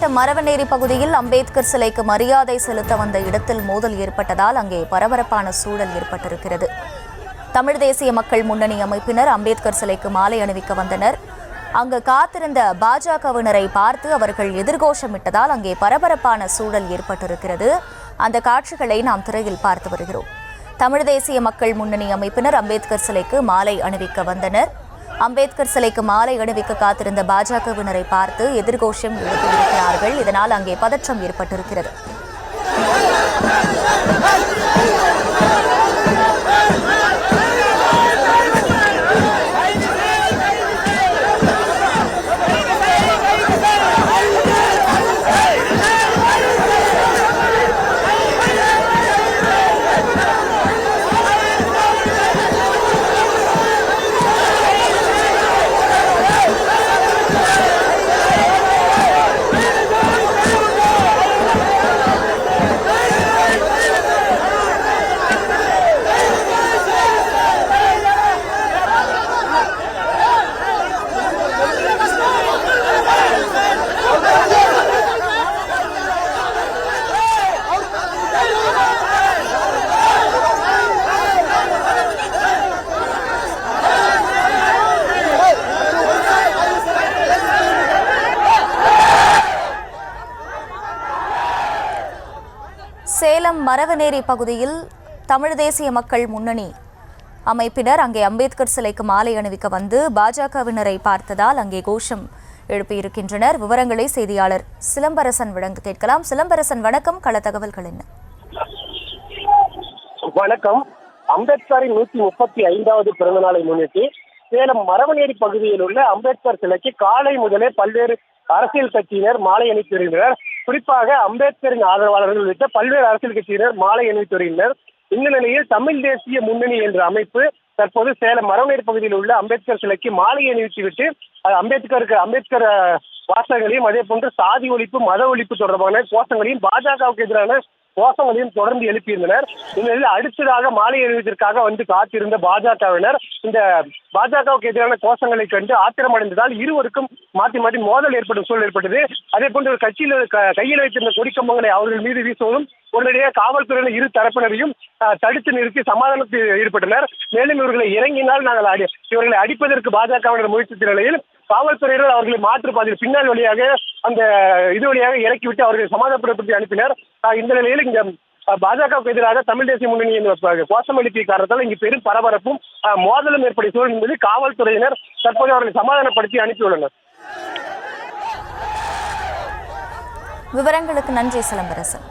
மாவட்டம் மரவநேரி பகுதியில் அம்பேத்கர் சிலைக்கு மரியாதை செலுத்த வந்த இடத்தில் மோதல் ஏற்பட்டதால் அங்கே பரபரப்பான சூழல் ஏற்பட்டிருக்கிறது. தமிழ் தேசிய மக்கள் முன்னணி அமைப்பினர் அம்பேத்கர் சிலைக்கு மாலை அணிவிக்க வந்தனர். அங்கு காத்திருந்த பாஜகவினரை பார்த்து அவர்கள் எதிர்கோஷமிட்டதால் அங்கே பரபரப்பான சூழல் ஏற்பட்டிருக்கிறது. அந்த காட்சிகளை நாம் திரையில் பார்த்து வருகிறோம். தமிழ் தேசிய மக்கள் முன்னணி அமைப்பினர் அம்பேத்கர் சிலைக்கு மாலை அணிவிக்க வந்தனர். அம்பேத்கர் சிலைக்கு மாலை அணிவிக்க காத்திருந்த பாஜகவினரை பார்த்து எதிர்கோஷம் எழுப்பியிருக்கிறார்கள். இதனால் அங்கே பதற்றம் ஏற்பட்டிருக்கிறது. சேலம் மரவநேரி பகுதியில் தமிழ் தேசிய மக்கள் முன்னணி அமைப்பினர் அங்கே அம்பேத்கர் சிலைக்கு மாலை அணிவிக்க வந்து பாஜகவினரை பார்த்ததால் அங்கே கோஷம் எழுப்பியிருக்கின்றனர். விவரங்களை செய்தியாளர் சிலம்பரசன் வழங்க கேட்கலாம். சிலம்பரசன், வணக்கம். கள தகவல்கள் என்ன? வணக்கம். அம்பேத்கரின் 135வது பிறந்த நாளை முன்னிட்டு சேலம் மரவநேரி பகுதியில் உள்ள அம்பேத்கர் சிலைக்கு காலை முதலே பல்வேறு அரசியல் கட்சியினர் மாலை அணிவித்து வருகின்றனர். குறிப்பாக அம்பேத்கரின் ஆதரவாளர்கள் உள்ளிட்ட பல்வேறு அரசியல் கட்சியினர் மாலை அணிவித்து வருகின்றனர். இந்த நிலையில் தமிழ் தேசிய முன்னணி என்ற அமைப்பு தற்போது சேலம் மரவநேரி பகுதியில் உள்ள அம்பேத்கர் சிலைக்கு மாலை அணிவித்துவிட்டு அம்பேத்கர் வாசகங்களையும் அதே போன்று சாதி ஒழிப்பு, மத ஒழிப்பு தொடர்பான கோஷங்களையும் பாஜகவுக்கு எதிரான கோஷங்களையும் தொடர்ந்து எழுப்பியிருந்தனர். இந்நிலையில் அடுத்ததாக மாலை அணிவித்திற்காக வந்து காத்திருந்த பாஜகவினர் இந்த பாஜகவுக்கு எதிரான கோஷங்களை கண்டு ஆத்திரமடைந்ததால் இருவருக்கும் மாற்றி மாற்றி மோதல் ஏற்படும் சூழல் ஏற்பட்டது. அதே போன்று கையில் வைத்திருந்த கொடிக்கம்பங்களை அவர்கள் மீது வீசுவதும் உடனடியாக காவல்துறையினர் இரு தரப்பினரையும் தடுத்து நிறுத்தி சமாதானத்தில் ஈடுபட்டனர். மேலும் இவர்களை இறங்கினால் இவர்களை அடிப்பதற்கு பாஜகவினர் முயற்சித்த நிலையில் காவல்துறையினர் அவர்களை மாற்று பாதையில் பின்னால் வழியாக அந்த வழியாக இறக்கிவிட்டு அவர்களை சமாதானப்படுத்தி அனுப்பினர். இந்த நிலையில் இங்க பாஜகவுக்கு எதிராக தமிழ் தேசிய முன்னணியின் கோஷம் எழுப்பிய காரணத்தால் இங்கு பெரும் பரபரப்பும் மோதலும் ஏற்பட்ட சூழல் என்பது காவல்துறையினர் தற்போது அவர்களை சமாதானப்படுத்தி அனுப்பியுள்ளனர். விவரங்களுக்கு நன்றி சிலம்பரசன்.